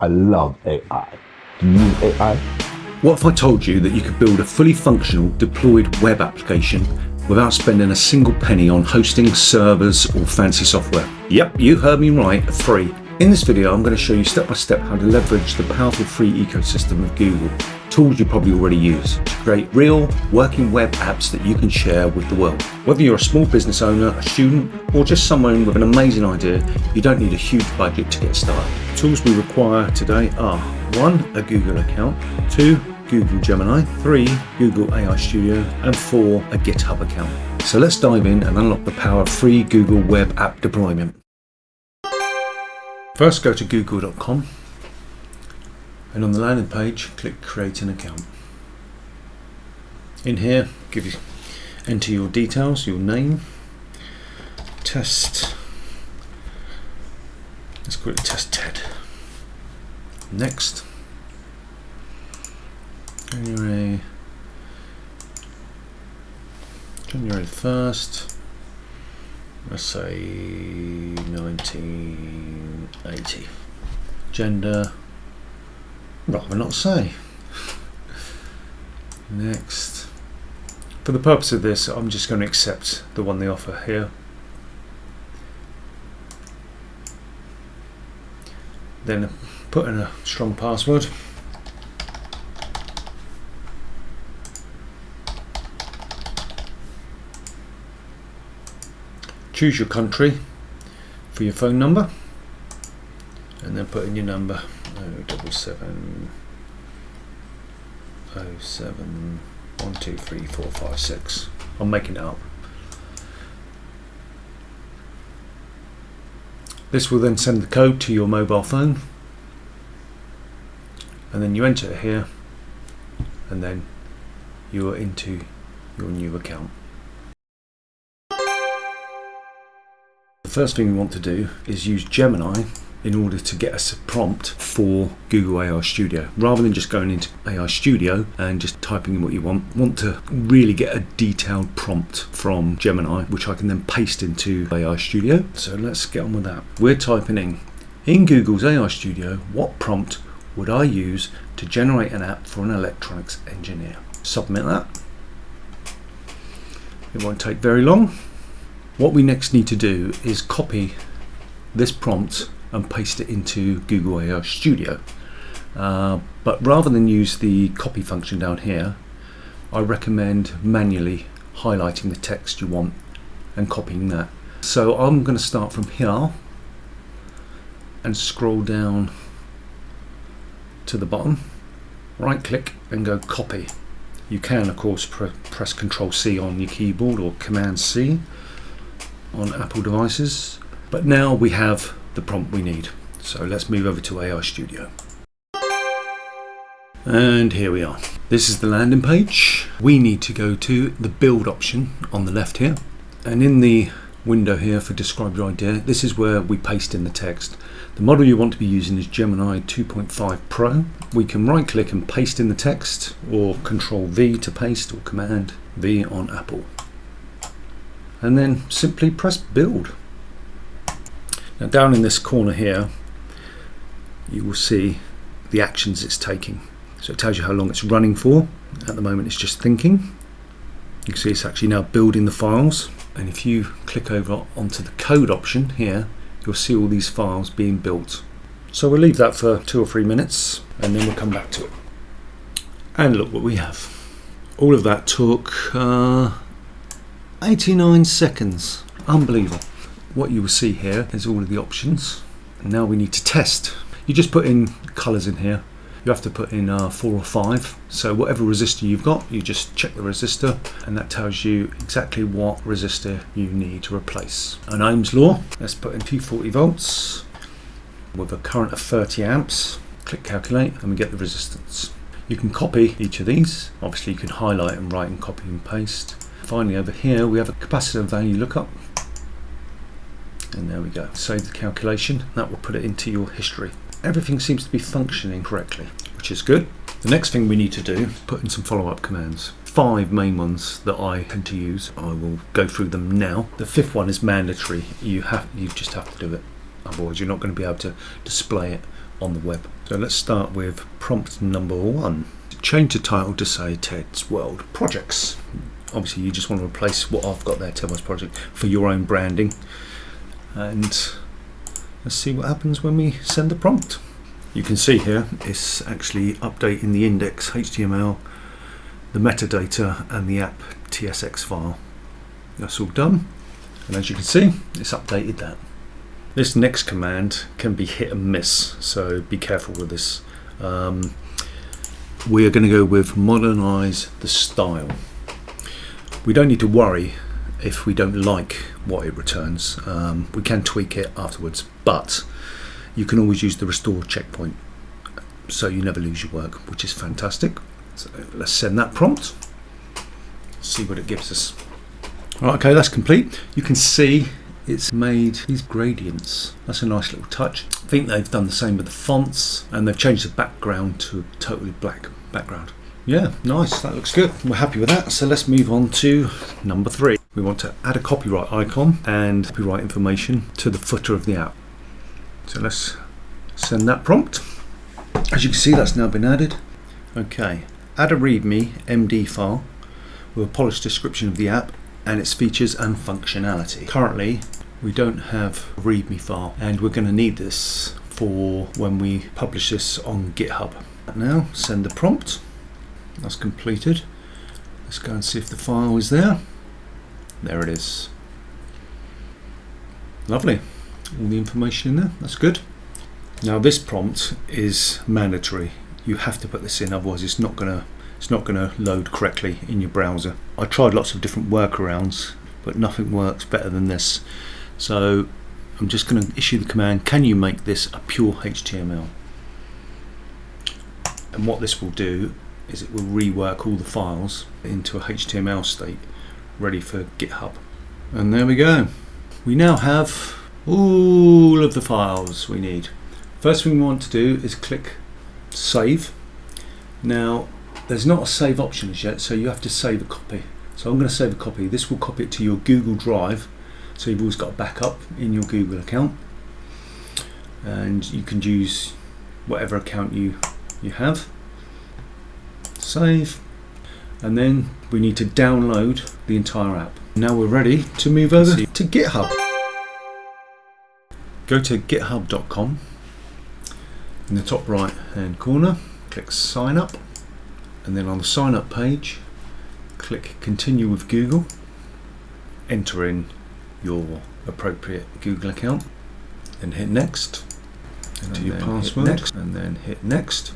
I love AI. Do you use AI? What if I told you that you could build a fully functional deployed web application without spending a single penny on hosting, servers or fancy software? Yep, you heard me right, free. In this video, I'm going to show you step by step how to leverage the powerful free ecosystem of Google, tools you probably already use, to create real, working web apps that you can share with the world. Whether you're a small business owner, a student, or just someone with an amazing idea, you don't need a huge budget to get started. The tools we require today are 1. A Google account, 2. Google Gemini, 3. Google AI Studio, and 4. A GitHub account. So let's dive in and unlock the power of free Google web app deployment. First, go to google.com and on the landing page, click Create an Account. In here, enter your details, your name, test, let's call it test TED. Next, January 1st, let's say 1980. Gender, rather not say. Next. For the purpose of this, I'm just going to accept the one they offer here. Then put in a strong password. Choose your country for your phone number and then put in your number 077 07 123456. I'm making it up. This will then send the code to your mobile phone and then you enter it here and then you are into your new account. The first thing we want to do is use Gemini in order to get us a prompt for Google AI Studio. Rather than just going into AI Studio and just typing in what you want to really get a detailed prompt from Gemini, which I can then paste into AI Studio. So let's get on with that. We're typing in Google's AI Studio, what prompt would I use to generate an app for an electronics engineer? Submit that. It won't take very long. What we next need to do is copy this prompt and paste it into Google AI Studio. But rather than use the copy function down here, I recommend manually highlighting the text you want and copying that. So I'm going to start from here and scroll down to the bottom, right click and go copy. You can of course press Ctrl C on your keyboard or Command C on Apple devices, but now we have the prompt we need. So let's move over to AI Studio. And here we are. This is the landing page. We need to go to the build option on the left here. And in the window here for describe your idea, this is where we paste in the text. The model you want to be using is Gemini 2.5 Pro. We can right click and paste in the text, or Control V to paste, or Command V on Apple. And then simply press build. Now down in this corner here, you will see the actions it's taking. So it tells you how long it's running for. At the moment it's just thinking. You can see it's actually now building the files. And if you click over onto the code option here, you'll see all these files being built. So we'll leave that for 2 or 3 minutes and then we'll come back to it. And look what we have. All of that took 89 seconds. Unbelievable. What you will see here is all of the options. And now we need to test. You just put in colours in here. You have to put in 4 or 5. So whatever resistor you've got, you just check the resistor and that tells you exactly what resistor you need to replace. An Ohm's law, let's put in 240 volts with a current of 30 amps. Click calculate and we get the resistance. You can copy each of these. Obviously you can highlight and write and copy and paste. Finally over here we have a capacitor value lookup. And there we go. Save the calculation. That will put it into your history. Everything seems to be functioning correctly, which is good. The next thing we need to do is put in some follow-up commands. 5 main ones that I tend to use. I will go through them now. The 5th one is mandatory. You just have to do it. Otherwise you're not going to be able to display it on the web. So let's start with prompt number 1. Change the title to say Ted's World Projects. Obviously you just want to replace what I've got there, Ted's World Project, for your own branding. And let's see what happens when we send the prompt. You can see here it's actually updating the index HTML, the metadata and the app TSX file. That's all done, and as you can see it's updated that. This next command can be hit and miss, so be careful with this. We are going to go with modernize the style. We don't need to worry if we don't like what it returns. We can tweak it afterwards, but you can always use the restore checkpoint so you never lose your work, which is fantastic. So let's send that prompt, see what it gives us. Right, okay, that's complete. You can see it's made these gradients. That's a nice little touch. I think they've done the same with the fonts, and they've changed the background to a totally black background. Yeah, nice, that looks good. We're happy with that. So let's move on to number 3. We want to add a copyright icon and copyright information to the footer of the app. So let's send that prompt. As you can see, that's now been added. Okay, add a README MD file with a polished description of the app and its features and functionality. Currently, we don't have a README file, and we're going to need this for when we publish this on GitHub. Now, send the prompt. That's completed. Let's go and see if the file is there. There it is. Lovely. All the information in there. That's good. Now, this prompt is mandatory. You have to put this in, otherwise it's not gonna load correctly in your browser. I tried lots of different workarounds, but nothing works better than this. So I'm just going to issue the command, can you make this a pure HTML? And what this will do is it will rework all the files into a HTML state ready for GitHub. And there we go. We now have all of the files we need. First thing we want to do is click save. Now there's not a save option as yet, so you have to save a copy. So I'm going to save a copy. This will copy it to your Google Drive, so you've always got a backup in your Google account, and you can use whatever account you have. Save, and then we need to download the entire app. Now we're ready to move over to GitHub. Go to github.com. In the top right hand corner, click sign up, and then on the sign up page click continue with Google, enter in your appropriate Google account and hit next, enter your password next, and then hit next.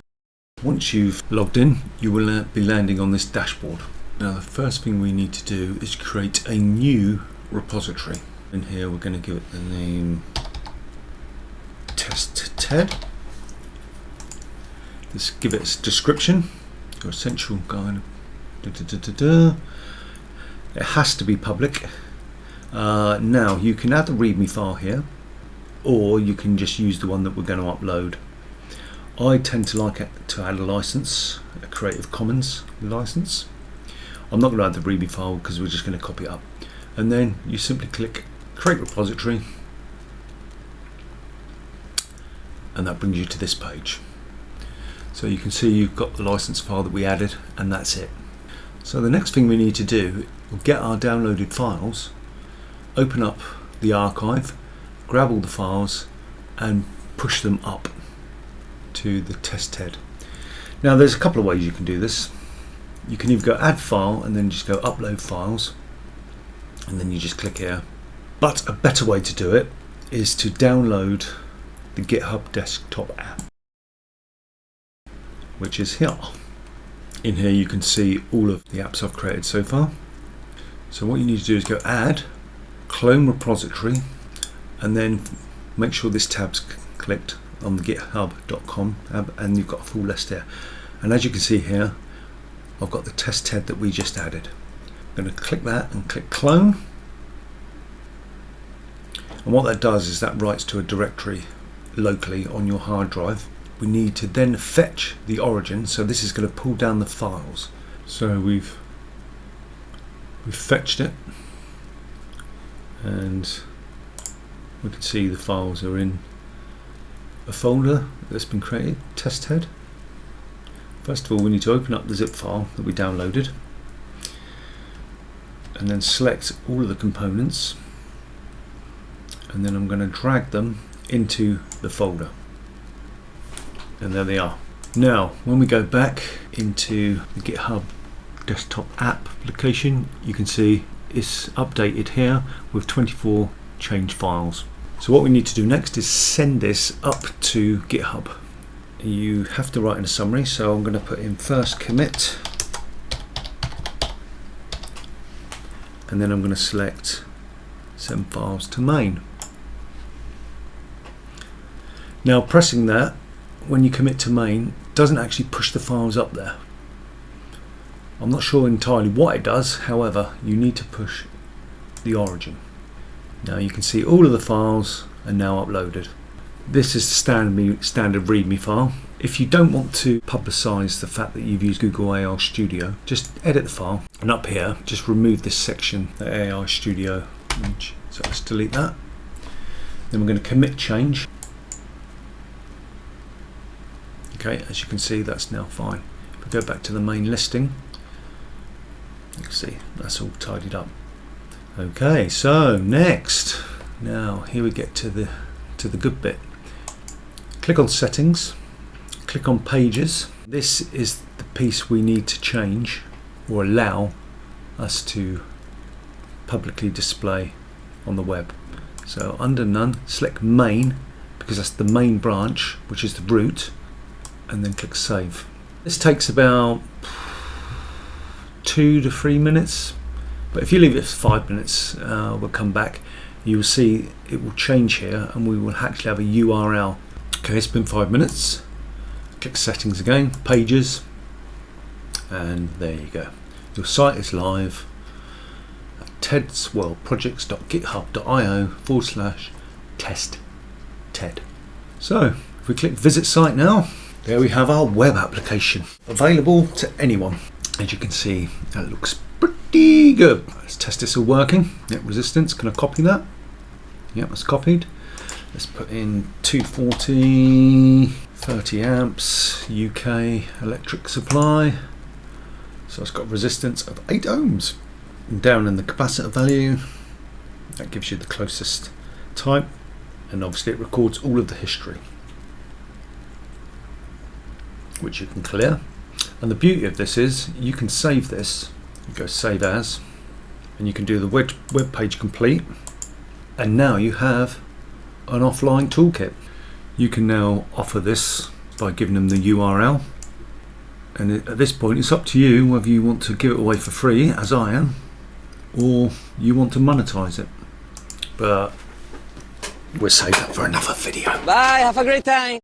Once you've logged in, you will be landing on this dashboard. Now the first thing we need to do is create a new repository. In here we're going to give it the name Test TED. Just give it its description, your essential guide. It has to be public. Now you can add the README file here, or you can just use the one that we're going to upload. I tend to like it to add a license, a Creative Commons license. I'm not going to add the README file because we're just going to copy it up. And then you simply click Create Repository, and that brings you to this page. So you can see you've got the license file that we added, and that's it. So the next thing we need to do, we'll get our downloaded files, open up the archive, grab all the files and push them up to the test TED. Now there's a couple of ways you can do this. You can either go add file and then just go upload files, and then you just click here. But a better way to do it is to download the GitHub desktop app, which is here. In here you can see all of the apps I've created so far. So what you need to do is go add, clone repository, and then make sure this tab's clicked on the github.com tab, and you've got a full list here. And as you can see here, I've got the test TED that we just added. I'm going to click that and click clone. And what that does is that writes to a directory locally on your hard drive. We need to then fetch the origin, so this is going to pull down the files. So we've fetched it, and we can see the files are in a folder that's been created, test head. First of all, we need to open up the zip file that we downloaded and then select all of the components, and then I'm going to drag them into the folder, and there they are. Now when we go back into the GitHub desktop application, you can see it's updated here with 24 change files. So what we need to do next is send this up to GitHub. You have to write in a summary, so I'm going to put in first commit, and then I'm going to select send files to main. Now pressing that when you commit to main doesn't actually push the files up there. I'm not sure entirely what it does, however you need to push the origin. Now you can see all of the files are now uploaded. This is the standard README file. If you don't want to publicize the fact that you've used Google AI Studio, just edit the file, and up here just remove this section, the AI Studio image. So let's delete that. Then we're going to commit change. Okay, as you can see, that's now fine. If we go back to the main listing, you can see that's all tidied up. Okay, so next, now here we get to the good bit. Click on settings, click on pages. This is the piece we need to change or allow us to publicly display on the web. So under none, select main, because that's the main branch, which is the root, and then click save. This takes about 2 to 3 minutes, but if you leave it for 5 minutes, we'll come back. You will see it will change here, and we will actually have a URL. Okay, it's been 5 minutes. Click settings again, pages, and there you go. Your site is live at tedsworldprojects.github.io/test TED. So if we click visit site now, there we have our web application available to anyone. As you can see, that looks pretty good. Let's test this all working. Net resistance, can I copy that? Yep, that's copied. Let's put in 240, 30 amps, UK electric supply. So it's got resistance of 8 ohms. And down in the capacitor value, that gives you the closest type, and obviously it records all of the history, which you can clear. And the beauty of this is you can save this. You go save as, and you can do the web page complete, and now you have an offline toolkit. You can now offer this by giving them the URL, and at this point it's up to you whether you want to give it away for free, as I am, or you want to monetize it. But we'll save that for another video. Bye, have a great time.